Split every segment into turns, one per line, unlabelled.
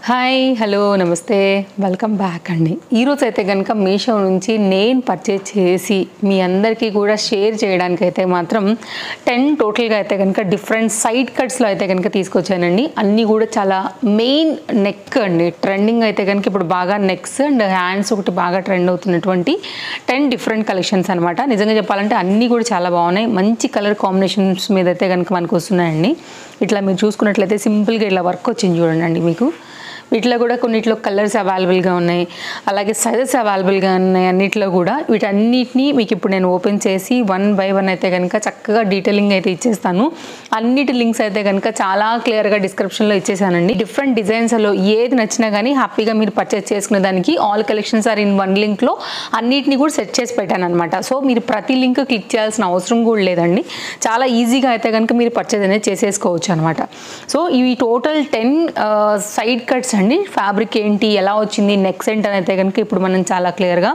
Hi hello నమస్తే welcome back అండి. ఈరోజు అయితే కనుక మీషో నుంచి నేను పర్చేజ్ చేసి మీ అందరికీ కూడా షేర్ చేయడానికి అయితే మాత్రం 10 టోటల్గా అయితే కనుక డిఫరెంట్ సైడ్ కట్స్లో అయితే కనుక తీసుకొచ్చానండి. అన్నీ కూడా చాలా మెయిన్ నెక్ అండి. ట్రెండింగ్ అయితే కనుక ఇప్పుడు బాగా నెక్స్ అండ్ హ్యాండ్స్ ఒకటి బాగా ట్రెండ్ అవుతున్నటువంటి 10 డిఫరెంట్ కలెక్షన్స్ అనమాట. నిజంగా చెప్పాలంటే అన్నీ కూడా చాలా బాగున్నాయి. మంచి కలర్ కాంబినేషన్స్ మీద అయితే కనుక మనకు వస్తున్నాయండి. ఇట్లా మీరు చూసుకున్నట్లయితే సింపుల్గా ఇట్లా వర్క్ వచ్చింది చూడండి మీకు. వీటిలో కూడా కొన్నిట్లో కలర్స్ అవైలబుల్గా ఉన్నాయి, అలాగే సైజెస్ అవైలబుల్గా ఉన్నాయి అన్నిట్లో కూడా. వీటన్నిటిని మీకు ఇప్పుడు నేను ఓపెన్ చేసి 1 బై 1 అయితే కనుక చక్కగా డీటెయిలింగ్ అయితే ఇచ్చేస్తాను. అన్నిటి లింక్స్ అయితే కనుక చాలా క్లియర్గా డిస్క్రిప్షన్లో ఇచ్చేసానండి. డిఫరెంట్ డిజైన్స్లో ఏది నచ్చినా కానీ హ్యాపీగా మీరు పర్చేస్ చేసుకునే దానికి ఆల్ కలెక్షన్స్ ఆర్ ఇన్ 1 లింక్లో అన్నిటిని కూడా సెట్ చేసి పెట్టాను అనమాట. సో మీరు ప్రతి లింక్ క్లిక్ చేయాల్సిన అవసరం కూడా లేదండి. చాలా ఈజీగా అయితే కనుక మీరు పర్చేస్ అనేది చేసేసుకోవచ్చు అనమాట. సో ఇవి టోటల్ 10 సైడ్ కట్స్ అండి. ఫ్యాబ్రిక్ ఏంటి, ఎలా వచ్చింది, నెక్ సెంట్ అని అయితే కనుక ఇప్పుడు మనం చాలా క్లియర్గా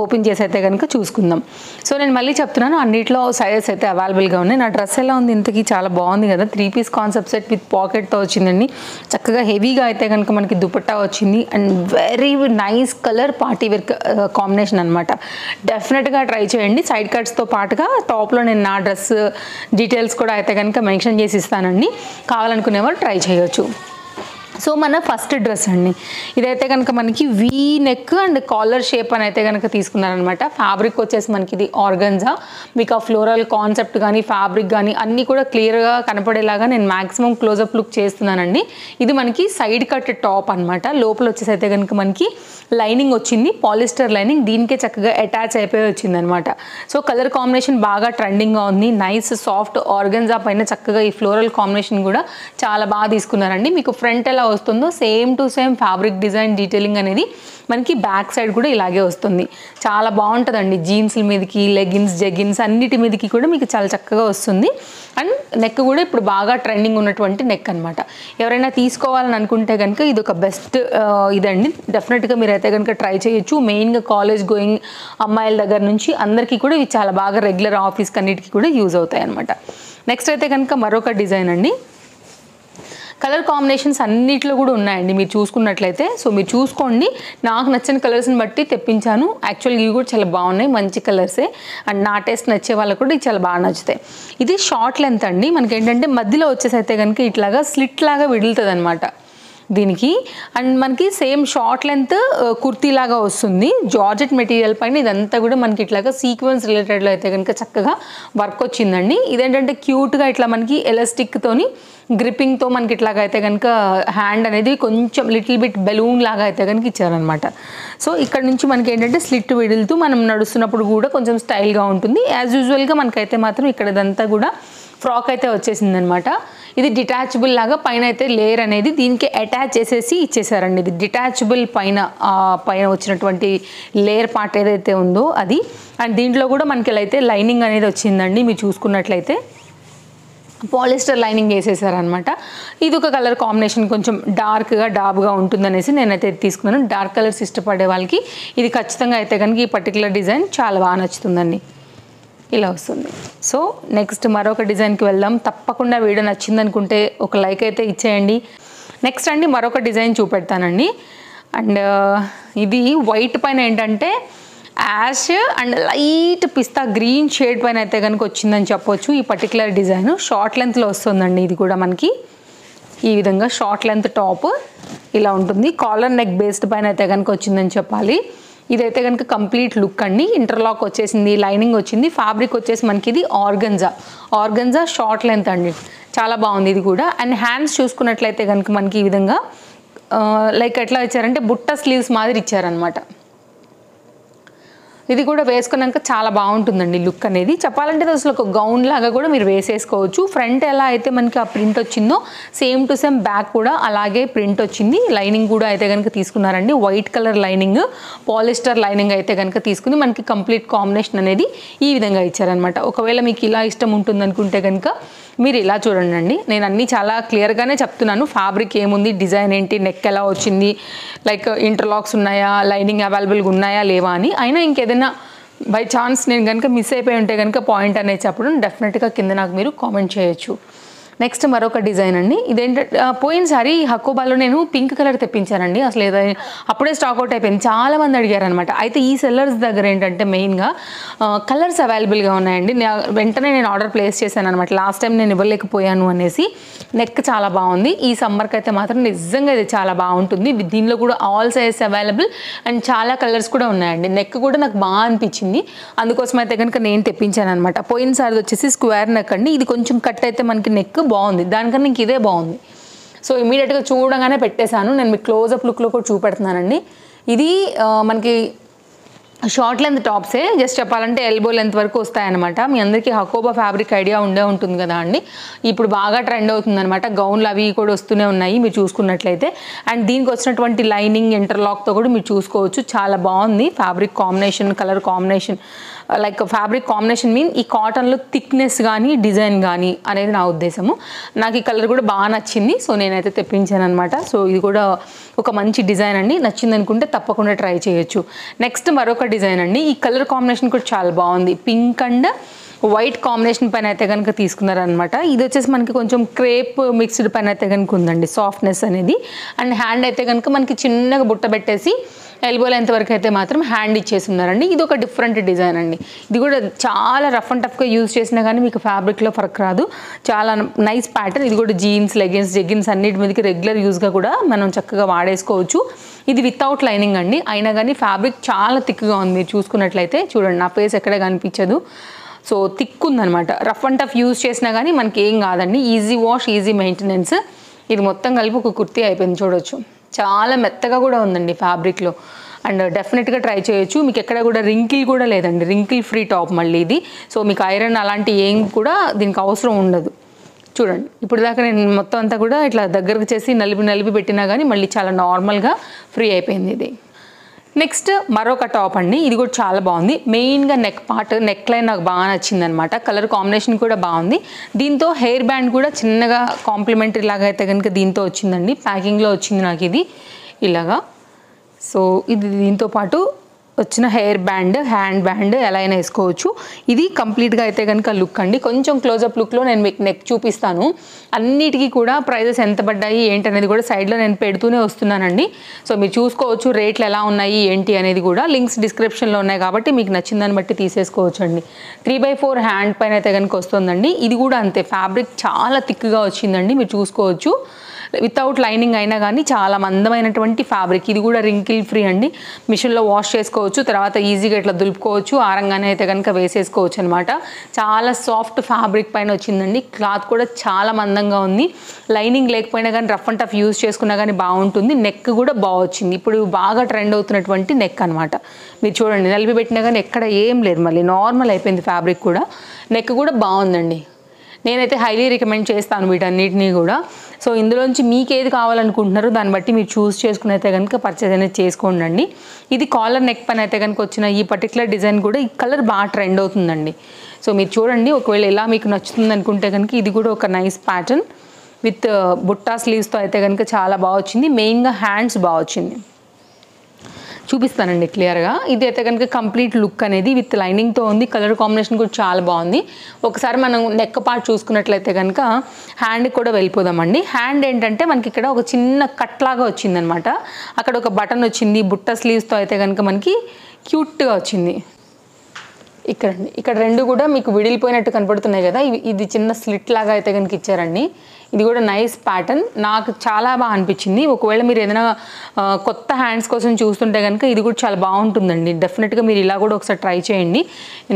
ఓపెన్ చేసి అయితే కనుక చూసుకుందాం. సో నేను మళ్ళీ చెప్తున్నాను, అన్నిట్లో సైజెస్ అయితే అవైలబుల్గా ఉన్నాయి. నా డ్రెస్ ఎలా ఉంది, ఇంతకీ చాలా బాగుంది కదా. 3 పీస్ కాన్సెప్ట్ సెట్ విత్ పాకెట్తో వచ్చిందండి. చక్కగా హెవీగా అయితే కనుక మనకి దుపట్టా వచ్చింది and very nice colour party wear combination అనమాట. డెఫినెట్గా ట్రై చేయండి. సైడ్ కట్స్తో పాటుగా టాప్లో నేను నా డ్రెస్ డీటెయిల్స్ కూడా అయితే కనుక మెన్షన్ చేసి ఇస్తానండి. కావాలనుకునే వాళ్ళు ట్రై చేయొచ్చు. సో మన ఫస్ట్ డ్రెస్ అండి, ఇదైతే కనుక మనకి V neck and caller shape అని అయితే కనుక తీసుకున్నారనమాట. ఫ్యాబ్రిక్ వచ్చేసి మనకి ఇది ఆర్గన్జా. మీకు ఆ ఫ్లోరల్ కాన్సెప్ట్ కానీ ఫ్యాబ్రిక్ కానీ అన్నీ కూడా క్లియర్గా కనపడేలాగా నేను మ్యాక్సిమం క్లోజప్ లుక్ చేస్తున్నానండి. ఇది మనకి సైడ్ కట్ టాప్ అనమాట. లోపల వచ్చేసి అయితే కనుక మనకి లైనింగ్ వచ్చింది, పాలిస్టర్ లైనింగ్. దీనికే చక్కగా అటాచ్ అయిపోయి వచ్చింది అనమాట. సో కలర్ కాంబినేషన్ బాగా ట్రెండింగ్గా ఉంది. నైస్ సాఫ్ట్ ఆర్గన్జా పైన చక్కగా ఈ ఫ్లోరల్ కాంబినేషన్ కూడా చాలా బాగా తీసుకున్నారండి. మీకు ఫ్రంట్ ఎలా వస్తుందో same to same fabric design detailing అనేది మనకి బ్యాక్ సైడ్ కూడా ఇలాగే వస్తుంది. చాలా బాగుంటుందండి. జీన్స్ల మీదకి, లెగిన్స్, జెగిన్స్ అన్నిటి మీదకి కూడా మీకు చాలా చక్కగా వస్తుంది. అండ్ నెక్ కూడా ఇప్పుడు బాగా ట్రెండింగ్ ఉన్నటువంటి నెక్ అనమాట. ఎవరైనా తీసుకోవాలని అనుకుంటే కనుక ఇది ఒక బెస్ట్ ఇదండి. డెఫినెట్గా మీరు అయితే కనుక ట్రై చేయొచ్చు. మెయిన్గా కాలేజ్ గోయింగ్ అమ్మాయిల దగ్గర నుంచి అందరికీ కూడా ఇవి చాలా బాగా రెగ్యులర్ ఆఫీస్కి అన్నిటికీ కూడా యూజ్ అవుతాయి అనమాట. నెక్స్ట్ అయితే కనుక మరొక డిజైన్ అండి. కలర్ కాంబినేషన్స్ అన్నిట్లో కూడా ఉన్నాయండి మీరు చూసుకున్నట్లయితే. సో మీరు చూసుకోండి. నాకు నచ్చిన కలర్స్ని బట్టి తెప్పించాను. యాక్చువల్గా ఇవి కూడా చాలా బాగున్నాయి, మంచి కలర్సే. అండ్ నా టేస్ట్ నచ్చే వాళ్ళకు కూడా ఇవి చాలా బాగా నచ్చుతాయి. ఇది షార్ట్ లెంత్ అండి. మనకి ఏంటంటే మధ్యలో వచ్చేసి అయితే కనుక ఇట్లాగా స్లిట్ లాగా విడులుతుంది అనమాట దీనికి. అండ్ మనకి సేమ్ షార్ట్ లెంత్ కుర్తీ లాగా వస్తుంది. జార్జెట్ మెటీరియల్ పైన ఇదంతా కూడా మనకి ఇట్లాగా సీక్వెన్స్ రిలేటెడ్లో అయితే కనుక చక్కగా వర్క్ వచ్చిందండి. ఇదేంటంటే క్యూట్గా ఇట్లా మనకి ఎలాస్టిక్తోని గ్రిప్పింగ్తో మనకి ఇట్లాగా అయితే కనుక హ్యాండ్ అనేది కొంచెం లిటిల్ బిట్ బెలూన్ లాగా అయితే కనుక ఇచ్చారనమాట. సో ఇక్కడ నుంచి మనకి ఏంటంటే స్లిట్ విడులుతూ మనం నడుస్తున్నప్పుడు కూడా కొంచెం స్టైల్గా ఉంటుంది. యాజ్ యూజువల్గా మనకైతే మాత్రం ఇక్కడ ఇదంతా కూడా ఫ్రాక్ అయితే వచ్చేసింది అనమాట. ఇది డిటాచబుల్ లాగా పైన అయితే లేయర్ అనేది దీనికి అటాచ్ చేసేసి ఇచ్చేసారండి. ఇది డిటాచబుల్ పైన వచ్చినటువంటి లేయర్ పార్ట్ ఏదైతే ఉందో అది. అండ్ దీంట్లో కూడా మనకి ఇలా అయితే లైనింగ్ అనేది వచ్చిందండి. మీరు చూసుకున్నట్లయితే పాలిస్టర్ లైనింగ్ వేసేసారనమాట. ఇది ఒక కలర్ కాంబినేషన్ కొంచెం డార్క్గా డాబ్గా ఉంటుందనేసి నేనైతే తీసుకున్నాను. డార్క్ కలర్స్ ఇష్టపడే వాళ్ళకి ఇది ఖచ్చితంగా అయితే కనుక ఈ పర్టికులర్ డిజైన్ చాలా బాగా నచ్చుతుందండి. ఇలా వస్తుంది. సో నెక్స్ట్ మరొక డిజైన్కి వెళ్దాం. తప్పకుండా వీడియో నచ్చింది అనుకుంటే ఒక లైక్ అయితే ఇచ్చేయండి. నెక్స్ట్ అండి మరొక డిజైన్ చూపెడతానండి. అండ్ ఇది వైట్ పైన ఏంటంటే ash and light pista green shade పైన అయితే కనుక వచ్చిందని చెప్పొచ్చు. ఈ పర్టికులర్ డిజైన్ షార్ట్ లెంత్లో వస్తుందండి. ఇది కూడా మనకి ఈ విధంగా షార్ట్ లెంత్ టాప్ ఇలా ఉంటుంది. కాలర్ నెక్ బేస్డ్ పైన అయితే కనుక వచ్చిందని చెప్పాలి. ఇదైతే కనుక కంప్లీట్ లుక్ అండి. ఇంటర్లాక్ వచ్చేసింది, లైనింగ్ వచ్చింది. ఫ్యాబ్రిక్ వచ్చేసి మనకి ఇది ఆర్గన్జా షార్ట్ లెంత్ అండి. చాలా బాగుంది ఇది కూడా. అండ్ హ్యాండ్స్ చూసుకున్నట్లయితే కనుక మనకి ఈ విధంగా లైక్ ఎట్లా ఇచ్చారంటే బుట్ట స్లీవ్స్ మాదిరి ఇచ్చారనమాట. ఇది కూడా వేసుకున్నాక చాలా బాగుంటుందండి లుక్ అనేది. చెప్పాలంటే అసలు ఒక గౌన్ లాగా కూడా మీరు వేసేసుకోవచ్చు. ఫ్రంట్ ఎలా అయితే మనకి ఆ ప్రింట్ వచ్చిందో సేమ్ టు సేమ్ బ్యాక్ కూడా అలాగే ప్రింట్ వచ్చింది. లైనింగ్ కూడా అయితే కనుక తీసుకున్నారండి. White colour lining, polyester lining అయితే కనుక తీసుకుని మనకి కంప్లీట్ కాంబినేషన్ అనేది ఈ విధంగా ఇచ్చారనమాట. ఒకవేళ మీకు ఇలా ఇష్టం ఉంటుంది అనుకుంటే కనుక మీరు ఇలా చూడండి. నేను అన్నీ చాలా క్లియర్గానే చెప్తున్నాను. ఫ్యాబ్రిక్ ఏముంది, డిజైన్ ఏంటి, నెక్ ఎలా వచ్చింది, లైక్ ఇంటర్లాక్స్ ఉన్నాయా, లైనింగ్ అవైలబుల్గా ఉన్నాయా లేవా అని. అయినా ఇంకేదైనా బై ఛాన్స్ నేను కనుక మిస్ అయిపోయి ఉంటే కనుక పాయింట్ అనేది చెప్పడం డెఫినెట్గా కింద నాకు మీరు కామెంట్ చేయొచ్చు. నెక్స్ట్ మరొక డిజైన్ అండి. ఇదేంటంటే పోయినసారి హకోబాలో నేను పింక్ కలర్ తెప్పించానండి. అసలు ఏదో అప్పుడే స్టాక్ అవుట్ అయిపోయింది, చాలామంది అడిగారనమాట. అయితే ఈ సెల్లర్స్ దగ్గర ఏంటంటే మెయిన్గా కలర్స్ అవైలబుల్గా ఉన్నాయండి. వెంటనే నేను ఆర్డర్ ప్లేస్ చేశాను అనమాట. లాస్ట్ టైం నేను ఇవ్వలేకపోయాను అనేసి. నెక్ చాలా బాగుంది. ఈ సమ్మర్కి అయితే మాత్రం నిజంగా ఇది చాలా బాగుంటుంది. దీనిలో కూడా ఆల్ సైజెస్ అవైలబుల్ అండ్ చాలా కలర్స్ కూడా ఉన్నాయండి. నెక్ కూడా నాకు బాగా అనిపించింది, అందుకోసం అయితే కనుక నేను తెప్పించాను అనమాట. పోయినసారి వచ్చేసి స్క్వేర్ నెక్ అండి. ఇది కొంచెం కట్ అయితే మనకి నెక్ బాగుంది, దానికన్నా ఇంక ఇదే బాగుంది. సో ఇమీడియట్గా చూడగానే పెట్టేశాను. నేను మీకు క్లోజప్ లుక్లో కూడా చూపెడుతున్నానండి. ఇది మనకి షార్ట్ లెంత్ టాప్సే, జస్ట్ చెప్పాలంటే ఎల్బో లెంత్ వరకు వస్తాయన్నమాట. మీ అందరికీ హకోబా ఫ్యాబ్రిక్ ఐడియా ఉంటుంది కదా అండి. ఇప్పుడు బాగా ట్రెండ్ అవుతుంది అనమాట. గౌన్లు అవి కూడా వస్తూనే ఉన్నాయి మీరు చూసుకున్నట్లయితే. అండ్ దీనికి వచ్చినటువంటి లైనింగ్ ఇంటర్లాక్తో కూడా మీరు చూసుకోవచ్చు. చాలా బాగుంది fabric combination, colour combination. Like fabric combination mean ఈ కాటన్లో థిక్నెస్ కానీ డిజైన్ కానీ అనేది నా ఉద్దేశము. నాకు ఈ కలర్ కూడా బాగా నచ్చింది, సో నేనైతే తెప్పించాను అనమాట. సో ఇది కూడా ఒక మంచి డిజైన్ అండి. నచ్చింది అనుకుంటే తప్పకుండా ట్రై చేయొచ్చు. నెక్స్ట్ మరొక డిజైన్ అండి. ఈ కలర్ కాంబినేషన్ కూడా చాలా బాగుంది. పింక్ అండ్ వైట్ కాంబినేషన్ పైన అయితే కనుక తీసుకున్నారనమాట. ఇది వచ్చేసి మనకి కొంచెం క్రేప్ మిక్స్డ్ పైన అయితే కనుక ఉందండి సాఫ్ట్నెస్ అనేది. అండ్ హ్యాండ్ అయితే కనుక మనకి చిన్నగా బుట్ట పెట్టేసి ఎల్బో లెంత్ వరకు అయితే మాత్రం హ్యాండ్ ఇచ్చేసి ఉన్నారండి. ఇది ఒక డిఫరెంట్ డిజైన్ అండి. ఇది కూడా చాలా రఫ్ అండ్ టఫ్గా యూజ్ చేసినా కానీ మీకు ఫ్యాబ్రిక్లో ఫరక్ రాదు. చాలా నైస్ ప్యాటర్న్. ఇది కూడా జీన్స్, లెగిన్స్, జెగిన్స్ అన్నిటి మీదకి రెగ్యులర్ యూజ్గా కూడా మనం చక్కగా వాడేసుకోవచ్చు. ఇది వితౌట్ లైనింగ్ అండి, అయినా కానీ ఫ్యాబ్రిక్ చాలా థిక్గా ఉంది. మీరు చూసుకున్నట్లయితే చూడండి, నా ఫేస్ ఎక్కడ కనిపించదు. సో థిక్ ఉందనమాట. రఫ్ అండ్ టఫ్ యూజ్ చేసినా కానీ మనకి ఏం కాదండి. Easy wash, easy maintenance. ఇది మొత్తం కలిపి ఒక కుర్తీ అయిపోయింది చూడొచ్చు. చాలా మెత్తగా కూడా ఉందండి ఫ్యాబ్రిక్లో. అండ్ డెఫినెట్గా ట్రై చేయొచ్చు. మీకు ఎక్కడ కూడా రింకిల్ కూడా లేదండి, రింకిల్ ఫ్రీ టాప్ మళ్ళీ ఇది. సో మీకు ఐరన్ అలాంటి ఏం కూడా దీనికి అవసరం ఉండదు. చూడండి, ఇప్పుడు దాకా నేను మొత్తం అంతా కూడా ఇట్లా దగ్గరకు చేసి నలిపి పెట్టినా కానీ మళ్ళీ చాలా నార్మల్గా ఫ్రీ అయిపోయింది ఇది. నెక్స్ట్ మరొక టాప్ అండి. ఇది కూడా చాలా బాగుంది. మెయిన్గా నెక్ పార్ట్, నెక్ లైన్ నాకు బాగా నచ్చింది అనమాట. కలర్ కాంబినేషన్ కూడా బాగుంది. దీంతో హెయిర్ బ్యాండ్ కూడా చిన్నగా కాంప్లిమెంటరీ లాగా అయితే కనుక దీంతో వచ్చిందండి. ప్యాకింగ్లో వచ్చింది నాకు ఇది ఇలాగా. సో ఇది దీంతో పాటు వచ్చిన హెయిర్ బ్యాండ్, హ్యాండ్ బ్యాండ్ ఎలా అయినా వేసుకోవచ్చు. ఇది కంప్లీట్గా అయితే కనుక లుక్ అండి. కొంచెం క్లోజప్ లుక్లో నేను మీకు నెక్ చూపిస్తాను. అన్నిటికీ కూడా ప్రైజెస్ ఎంత పడ్డాయి ఏంటి అనేది కూడా సైడ్లో నేను పెడుతూనే వస్తున్నానండి. సో మీరు చూసుకోవచ్చు రేట్లు ఎలా ఉన్నాయి ఏంటి అనేది కూడా. లింక్స్ డిస్క్రిప్షన్లో ఉన్నాయి కాబట్టి మీకు నచ్చిన దాన్ని బట్టి తీసేసుకోవచ్చు అండి. 3/4 హ్యాండ్ పైన అయితే కనుక వస్తుందండి. ఇది కూడా అంతే, ఫ్యాబ్రిక్ చాలా థిక్గా వచ్చిందండి, మీరు చూసుకోవచ్చు. వితౌట్ లైనింగ్ అయినా కానీ చాలా మందమైనటువంటి ఫ్యాబ్రిక్. ఇది కూడా రింకిల్ ఫ్రీ అండి. మిషన్లో వాష్ చేసుకోవచ్చు, తర్వాత ఈజీగా ఇట్లా దులుపుకోవచ్చు, ఆరంగానే అయితే కనుక వేసేసుకోవచ్చు అనమాట. చాలా సాఫ్ట్ ఫ్యాబ్రిక్ పైన వచ్చిందండి. క్లాత్ కూడా చాలా మందంగా ఉంది. లైనింగ్ లేకపోయినా కానీ రఫ్ అండ్ టఫ్ యూజ్ చేసుకున్నా కానీ బాగుంటుంది. నెక్ కూడా బాగా వచ్చింది. ఇప్పుడు బాగా ట్రెండ్ అవుతున్నటువంటి నెక్ అనమాట. మీరు చూడండి, నలిపి పెట్టినా కానీ ఎక్కడ ఏం లేదు, మళ్ళీ నార్మల్ అయిపోయింది ఫ్యాబ్రిక్ కూడా. నెక్ కూడా బాగుందండి. నేనైతే హైలీ రికమెండ్ చేస్తాను వీటన్నిటినీ కూడా. సో ఇందులోంచి మీకు ఏది కావాలనుకుంటున్నారో దాన్ని బట్టి మీరు చూస్ చేసుకుని అయితే కనుక పర్చేజ్ అనేది చేసుకోండి. ఇది కాలర్ నెక్ పైన అయితే కనుక వచ్చిన ఈ పర్టికులర్ డిజైన్ కూడా ఈ కలర్ బాగా ట్రెండ్ అవుతుందండి. సో మీరు చూడండి, ఒకవేళ ఎలా మీకు నచ్చుతుంది అనుకుంటే కనుక ఇది కూడా ఒక నైస్ ప్యాటర్న్ విత్ బుట్టా స్లీవ్స్తో అయితే కనుక చాలా బాగా వచ్చింది. మెయిన్గా హ్యాండ్స్ బాగా వచ్చింది. చూపిస్తానండి క్లియర్గా. ఇది అయితే కనుక కంప్లీట్ లుక్ అనేది విత్ లైనింగ్తో ఉంది. కలర్ కాంబినేషన్ కూడా చాలా బాగుంది. ఒకసారి మనం నెక్ పార్ట్ చూసుకున్నట్లయితే కనుక హ్యాండ్కి కూడా వెళ్ళిపోదామండి. హ్యాండ్ ఏంటంటే మనకి ఇక్కడ ఒక చిన్న కట్ లాగా వచ్చిందనమాట. అక్కడ ఒక బటన్ వచ్చింది. బుట్ట స్లీవ్స్తో అయితే కనుక మనకి క్యూట్గా వచ్చింది. ఇక్కడ రెండు కూడా మీకు విడిలిపోయినట్టు కనపడుతున్నాయి కదా, ఇది చిన్న స్లిట్ లాగా అయితే కనుక ఇచ్చారండి. ఇది కూడా నైస్ ప్యాటర్న్, నాకు చాలా బాగా అనిపించింది. ఒకవేళ మీరు ఏదైనా కొత్త హ్యాండ్స్ కోసం చూస్తుంటే కనుక ఇది కూడా చాలా బాగుంటుందండి. డెఫినెట్గా మీరు ఇలా కూడా ఒకసారి ట్రై చేయండి.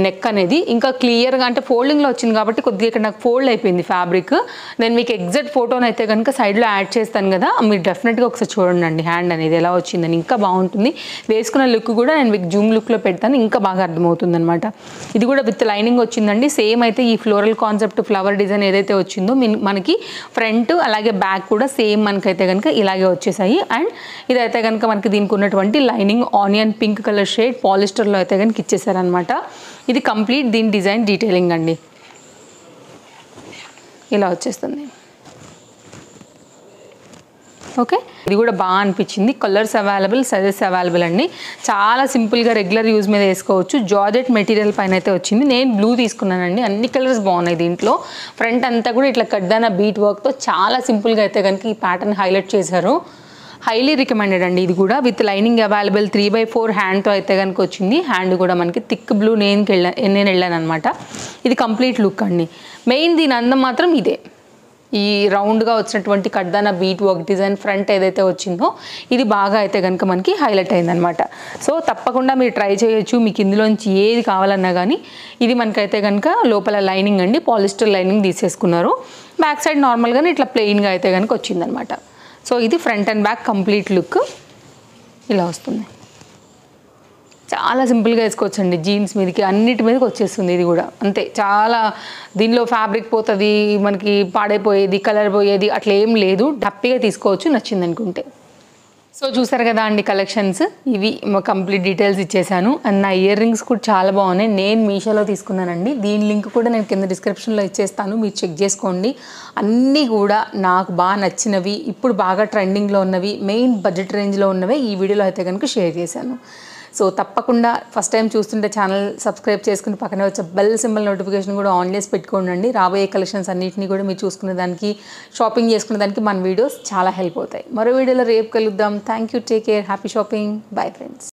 నెక్ అనేది ఇంకా క్లియర్గా, అంటే ఫోల్డింగ్లో వచ్చింది కాబట్టి కొద్దిగా ఇక్కడ నాకు ఫోల్డ్ అయిపోయింది ఫ్యాబ్రిక్. నేను మీకు ఎగ్జాక్ట్ ఫోటోని అయితే కనుక సైడ్లో యాడ్ చేస్తాను కదా, మీరు డెఫినెట్గా ఒకసారి చూడండి హ్యాండ్ అనేది ఎలా వచ్చిందని. ఇంకా బాగుంటుంది. వేసుకున్న లుక్ కూడా నేను మీకు జూమ్ లుక్లో పెడతాను, ఇంకా బాగా అర్థమవుతుంది అనమాట. ఇది కూడా విత్ లైనింగ్ వచ్చిందండి. సేమ్ అయితే ఈ ఫ్లోరల్ కాన్సెప్ట్ ఫ్లవర్ డిజైన్ ఏదైతే వచ్చిందో మనకి ఫ్రంట్ అలాగే బ్యాక్ కూడా సేమ్ మనకైతే కనుక ఇలాగే వచ్చేసాయి. అండ్ ఇదైతే కనుక మనకి దీనికి ఉన్నటువంటి lining onion pink colour shade పాలిస్టర్లో అయితే కనుక ఇచ్చేసారనమాట. ఇది కంప్లీట్ దీని డిజైన్ డీటెయిలింగ్ అండి. ఇలా వచ్చేస్తుంది. ఓకే, ఇది కూడా బాగా అనిపించింది. కలర్స్ అవైలబుల్, సైజెస్ అవైలబుల్ అండి. చాలా సింపుల్గా రెగ్యులర్ యూజ్ మీద వేసుకోవచ్చు. జార్జెట్ మెటీరియల్ పైన అయితే వచ్చింది. నేను బ్లూ తీసుకున్నానండి. అన్ని కలర్స్ బాగున్నాయి దీంట్లో. ఫ్రంట్ అంతా కూడా ఇట్లా కడ్దానా బీట్ వర్క్తో చాలా సింపుల్గా అయితే కనుక ఈ ప్యాటర్న్ హైలైట్ చేశారు. హైలీ రికమెండెడ్ అండి. ఇది కూడా విత్ లైనింగ్ అవైలబుల్ 3/4 హ్యాండ్తో అయితే కనుక వచ్చింది. హ్యాండ్ కూడా మనకి థిక్ బ్లూ నేను వెళ్ళాను అనమాట. ఇది కంప్లీట్ లుక్ అండి. మెయిన్ దీని అందం మాత్రం ఇదే, ఈ రౌండ్గా వచ్చినటువంటి కడ్దానా బీట్ వర్క్ డిజైన్ ఫ్రంట్ ఏదైతే వచ్చిందో ఇది బాగా అయితే కనుక మనకి హైలైట్ అయిందనమాట. సో తప్పకుండా మీరు ట్రై చేయొచ్చు. మీకు ఇందులోంచి ఏది కావాలన్నా కానీ. ఇది మనకైతే కనుక లోపల లైనింగ్ అండి, పాలిస్టర్ లైనింగ్ తీసేసుకున్నారు. బ్యాక్ సైడ్ నార్మల్గానే ఇట్లా ప్లెయిన్గా అయితే కనుక వచ్చిందనమాట. సో ఇది front and back complete look ఇలా వస్తుంది. చాలా సింపుల్గా వేసుకోవచ్చండి. జీన్స్ మీదకి అన్నిటి మీదకి వచ్చేస్తుంది. ఇది కూడా అంతే, చాలా దీనిలో ఫ్యాబ్రిక్ పోతుంది, మనకి పాడైపోయేది, కలర్ పోయేది అట్లా ఏం లేదు. హ్యాపీగా తీసుకోవచ్చు నచ్చింది అనుకుంటే. సో చూసారు కదా అండి కలెక్షన్స్. ఇవి కంప్లీట్ డీటెయిల్స్ ఇచ్చేసాను. అండ్ నా ఇయర్ రింగ్స్ కూడా చాలా బాగున్నాయి. నేను మీషోలో తీసుకున్నానండి. దీని లింక్ కూడా నేను కింద డిస్క్రిప్షన్లో ఇచ్చేస్తాను, మీరు చెక్ చేసుకోండి. అన్నీ కూడా నాకు బాగా నచ్చినవి, ఇప్పుడు బాగా ట్రెండింగ్లో ఉన్నవి, మెయిన్ బడ్జెట్ రేంజ్లో ఉన్నవే ఈ వీడియోలో అయితే కనుక షేర్ చేశాను. సో తప్పకుండా ఫస్ట్ టైం చూస్తుంటే ఛానల్ సబ్స్క్రైబ్ చేసుకుని పక్కనే వచ్చే బెల్ సింబల్ నోటిఫికేషన్ కూడా ఆన్ చేసి పెట్టుకోండి. రాబోయే కలెక్షన్స్ అన్నింటినీ కూడా మీరు చూసుకునే దానికి, షాపింగ్ చేసుకునే దానికి మన వీడియోస్ చాలా హెల్ప్ అవుతాయి. మరో వీడియోలో రేపు కలుద్దాం. Thank you, take care, happy shopping, bye friends.